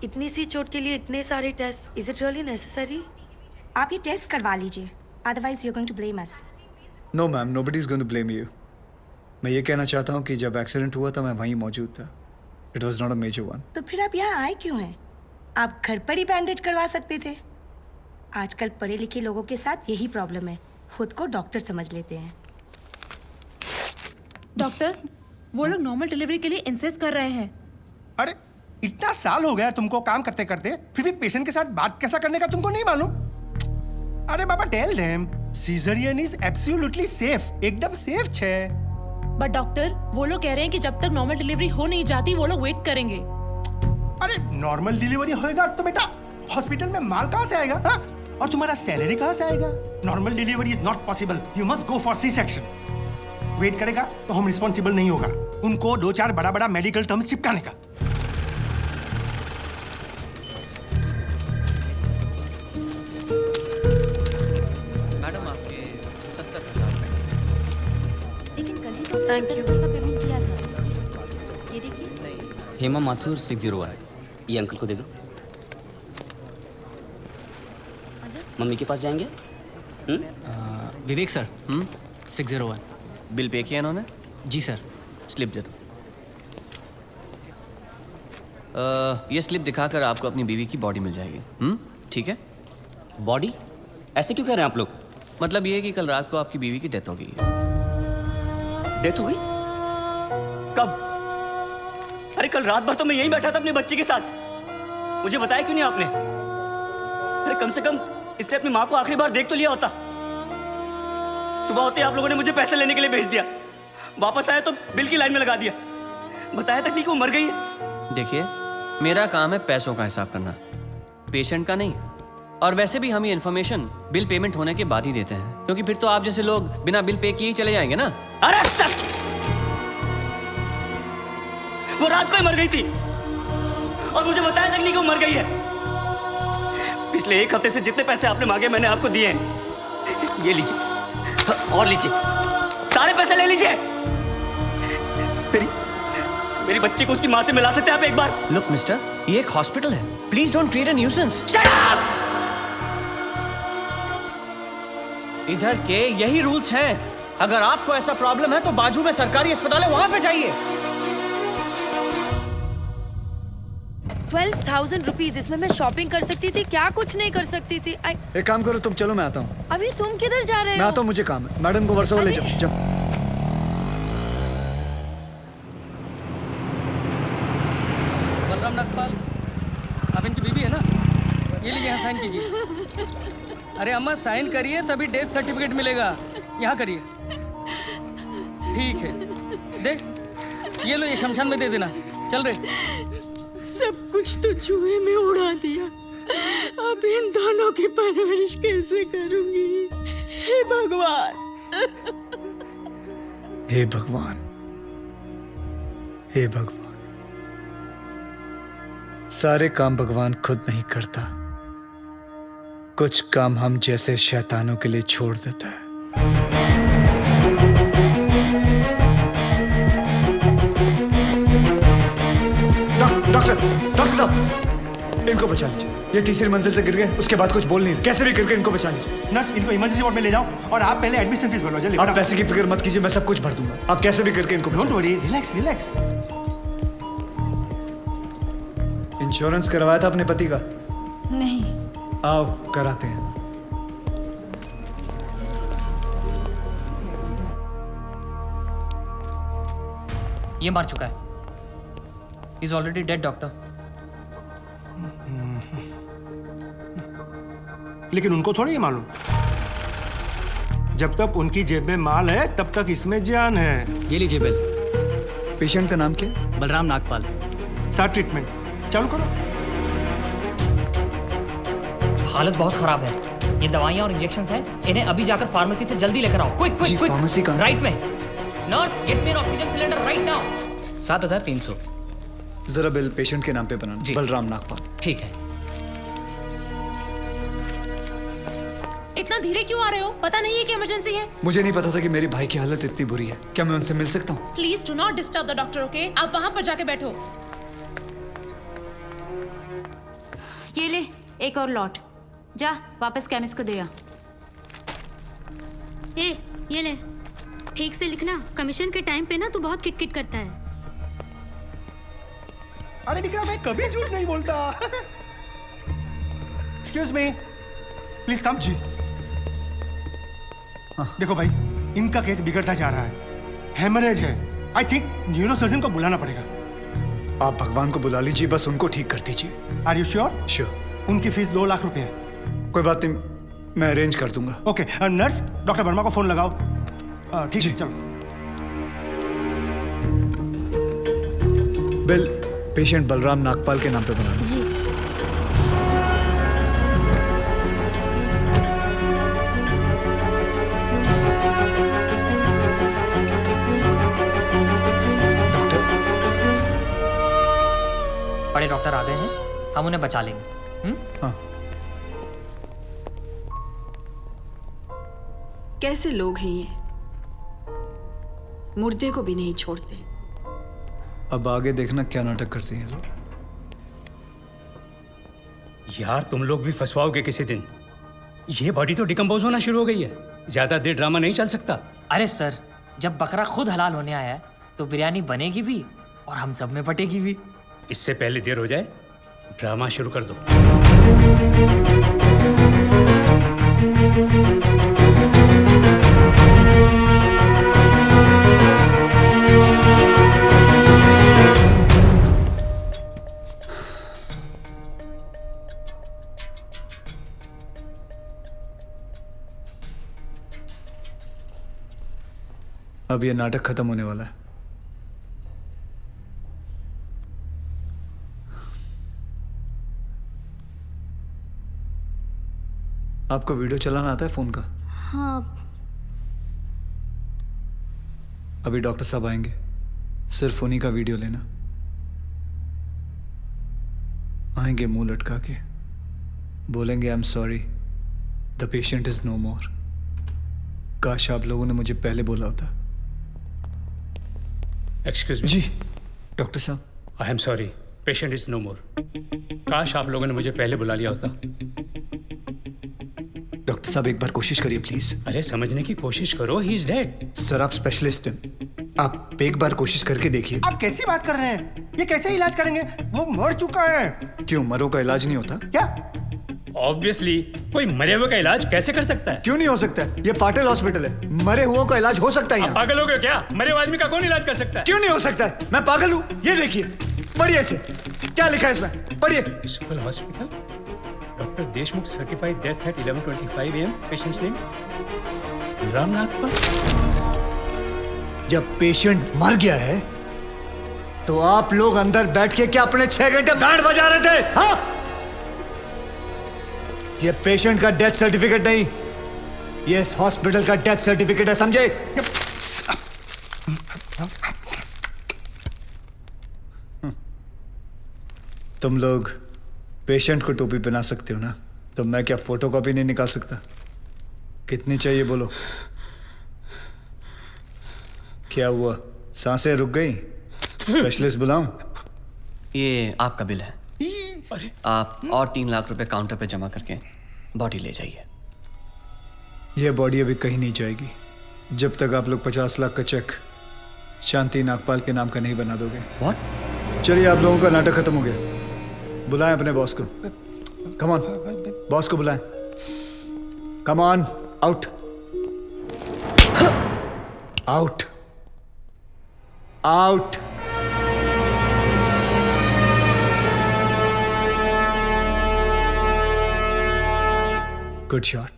इतनी सी चोट के लिए इतने सारे test, is it really necessary? आप ये टेस्ट करवा लीजिए, otherwise you are going to blame us. No ma'am, nobody is going to blame you. मैं ये कहना चाहता हूँ कि जब एक्सीडेंट हुआ था मैं वहीं मौजूद था। It was not a major one. तो फिर आप यहाँ आए क्यों हैं? आप घर पर ही बैंडेज करवा सकते थे। आजकल पढ़े लिखे लोगों के साथ यही प्रॉब्लम है, खुद को डॉक्टर समझ लेते हैं। डॉक्टर, वो लोग नॉर्मल डिलीवरी के लिए इंसिस्ट कर रहे हैं। अरे इतना साल हो गया तुमको काम करते करते, फिर भी पेशेंट के साथ बात कैसा करने का तुमको नहीं मालूम? अरे बाबा tell them caesarean is absolutely safe, एकदम सेफ छे। बट डॉक्टर, वो लोग कह रहे हैं कि जब तक नॉर्मल डिलीवरी हो नहीं जाती वो लोग वेट करेंगे। अरे नॉर्मल डिलीवरी होएगा तो बेटा हॉस्पिटल में माल कहाँ से आएगा? हाँ? और तुम्हारा सैलरी कहाँ से आएगा? Normal delivery is not possible, you must go for C section. Wait करेगा तो हम रिस्पॉन्सिबल नहीं होगा। उनको 2-4 बड़ा बड़ा मेडिकल टर्म्स चिपकाने का। मैडम आपके 70,000। लेकिन कल ही तो 70,000 का पेमेंट किया था। ये देखिए। हेमा माथुर 601, ये अंकल को दे दो। मम्मी के पास जाएंगे? विवेक सर, 601। बिल पे किया इन्होंने? जी सर। स्लिप दे दो। ये स्लिप दिखाकर आपको अपनी बीवी की बॉडी मिल जाएगी। ठीक है? बॉडी? ऐसे क्यों कह रहे हैं आप लोग? मतलब ये है कि कल रात को आपकी बीवी की डेथ हो गई है। डेथ हो गई? कब? अरे कल रात भर तो मैं यहीं बैठा था अपने बच्चे के साथ, मुझे बताया क्यों नहीं आपने? अरे कम से कम इसने अपनी माँ को आखिरी बार देख तो लिया होता। सुबह होते आप लोगों ने मुझे पैसे लेने के लिए भेज दिया, वापस आया तो बिल की लाइन में लगा दिया, बताया तक नहीं कि वो मर गई है। देखिए, मेरा काम है पैसों का हिसाब करना, पेशेंट का नहीं। और वैसे भी हम ये इन्फॉर्मेशन बिल पेमेंट होने के बाद ही देते हैं, क्योंकि फिर तो आप जैसे लोग बिना बिल पे किए ही चले जाएंगे ना। अरे सर, वो रात को ही मर गई थी और मुझे बताया तक नहीं कि वो मर गई है। पिछले 1 हफ्ते से जितने पैसे आपने मांगे मैंने आपको दिए हैं। ये लीजिए और लीजिए, सारे पैसे ले लीजिए। मेरी बच्ची को उसकी माँ से मिला सकते हैं आप एक बार? लुक मिस्टर, ये एक हॉस्पिटल है, please don't create a nuisance. Shut up! इधर के यही रूल्स हैं। अगर आपको ऐसा प्रॉब्लम है तो बाजू में सरकारी अस्पताल है, वहां पे जाइए। 12,000 रुपीज, इसमें मैं शॉपिंग कर सकती थी, क्या कुछ नहीं कर सकती थी। एक काम करो तुम, चलो मैं आता हूँ। अभी तुम किधर जा रहे हो? मैं आता हूँ, मुझे काम है। मैडम को वर्सोवा ले जाओ। जाओ। बलराम नागपाल, आप इनकी बीवी है ना? ये लीजिए, यहाँ साइन कीजिए। अरे अम्मा साइन करिए तभी डेथ सर्टिफिकेट मिलेगा। यहाँ करिए। ठीक है, देख ये लो, ये शमशान में दे देना। चल रहे। सब कुछ तो चूहे में उड़ा दिया, अब इन दोनों की परवरिश कैसे करूंगी? हे भगवान, हे भगवान, हे भगवान। सारे काम भगवान खुद नहीं करता, कुछ काम हम जैसे शैतानों के लिए छोड़ देता है। डॉक्टर साहब, इनको बचा लीजिए। ये तीसरी मंजिल से गिर गए, उसके बाद कुछ बोल नहीं रहे। कैसे भी करके इनको बचा लीजिए। नर्स, इनको इमरजेंसी वार्ड में ले जाओ और आप पहले एडमिशन फीस भरवाओ। जल्दी। आप पैसे की फिक्र मत कीजिए, मैं सब कुछ भर दूंगा। आप कैसे भी करके इनको don't worry, relax relax. Insurance करवाया था अपने पति का? नहीं। आओ कराते हैं। ये मार चुका है। He's already dead, doctor. लेकिन उनको थोड़ी ये मालूम, जब तक उनकी जेब में माल है तब तक इसमें जान है। ये लीजिए बिल। पेशेंट का नाम क्या? बलराम नागपाल। स्टार्ट ट्रीटमेंट, चालू करो। हालत बहुत खराब है, ये दवाइयाँ और इंजेक्शंस हैं, इन्हें अभी जाकर फार्मेसी से जल्दी लेकर आओ। Quick quick quick. फार्मेसी कहाँ? राइट में। Nurse, get me N oxygen cylinder right now. 7,300। जरा बिल पेशेंट के नाम पे बनाना। जी। बलराम नागपाल। ठीक है। इतना धीरे क्यों आ रहे हो? पता नहीं है कि इमरजेंसी है। मुझे नहीं पता था कि मेरी भाई की हालत इतनी बुरी है। क्या मैं उनसे मिल सकता हूँ? Please do not disturb the doctor, okay? आप वहां पर जाके बैठो। ये ले एक और लॉट, जा वापस केमिस्ट को दे आ। ए, ये ले, ठीक से लिखना। कमीशन के टाइम पे ना तू बहुत किट-किट करता है। अरे विक्रम, मैं कभी झूठ नहीं बोलता। Excuse me, please come. जी देखो भाई, इनका केस बिगड़ता जा रहा है, हेमरेज है। आई थिंक न्यूरोसर्जन को बुलाना पड़ेगा। आप भगवान को बुला लीजिए, बस उनको ठीक कर दीजिए। Are you sure? श्योर। उनकी फीस 2 लाख रुपए है। कोई बात नहीं, मैं अरेंज कर दूंगा। ओके, नर्स डॉक्टर वर्मा को फोन लगाओ। ठीक है, चलो। बिल पेशेंट बलराम नागपाल के नाम पे बनाना। जी। डॉक्टर, बड़े डॉक्टर आ गए हैं, हम उन्हें बचा लेंगे। हाँ। कैसे लोग हैं ये, मुर्दे को भी नहीं छोड़ते। अब आगे देखना क्या नाटक करते हैं लोग। यार तुम लोग भी फंसवाओगे किसी दिन। ये बॉडी तो डिकम्पोज होना शुरू हो गई है, ज्यादा देर ड्रामा नहीं चल सकता। अरे सर, जब बकरा खुद हलाल होने आया है तो बिरयानी बनेगी भी और हम सब में बटेगी भी। इससे पहले देर हो जाए, ड्रामा शुरू कर दो। अब ये नाटक खत्म होने वाला है। आपको वीडियो चलाना आता है फोन का? हाँ। अभी डॉक्टर साहब आएंगे, सिर्फ उन्हीं का वीडियो लेना। आएंगे मुंह लटका के, बोलेंगे I am sorry, the patient is no more. काश आप लोगों ने मुझे पहले बोला होता। Excuse me. जी डॉक्टर साहब। I am sorry, patient is no more. काश आप लोगों ने मुझे पहले बुला लिया होता। डॉक्टर साहब एक बार कोशिश करिए प्लीज। अरे समझने की कोशिश करो, ही इज डेड। सर आप स्पेशलिस्ट हैं, आप एक बार कोशिश करके देखिए। आप कैसी बात कर रहे हैं? ये कैसे इलाज करेंगे? वो मर चुका है। क्यों, मरों का इलाज नहीं होता क्या? ऑब्वियसली, कोई मरे हुए का इलाज कैसे कर सकता है? क्यों नहीं हो सकता है? ये पाटिल हॉस्पिटल है, मरे हुओं का इलाज हो सकता है यहाँ। पागल हो गए क्या? मरे हुए आदमी का कौन इलाज कर सकता है? क्यों नहीं हो सकता है? मैं पागल हूँ? ये देखिए, पढ़िए इसे, क्या लिखा है इसमें, पढ़िए। Municipal hospital, doctor Deshmukh certified death eight 11:25 AM। Patients name Balram Nagpal. जब पेशेंट मर गया है तो आप लोग अंदर बैठ के क्या अपने 6 घंटे बैंड बजा रहे थे? हाँ? ये पेशेंट का डेथ सर्टिफिकेट नहीं, ये इस हॉस्पिटल का डेथ सर्टिफिकेट है, समझे? तुम लोग पेशेंट को टोपी पहना सकते हो ना, तो मैं क्या फोटोकॉपी नहीं निकाल सकता? कितनी चाहिए बोलो? क्या हुआ, सांसें रुक गई? स्पेशलिस्ट बुलाऊं? ये आपका बिल है। आप और 3 लाख रुपए काउंटर पे जमा करके बॉडी ले जाइए। यह बॉडी अभी कहीं नहीं जाएगी जब तक आप लोग 50 लाख का चेक शांति नागपाल के नाम का नहीं बना दोगे। व्हाट? चलिए, आप लोगों का नाटक खत्म हो गया। बुलाएं अपने बॉस को। कम ऑन, बॉस को बुलाएं। Come on, out out out. Good shot.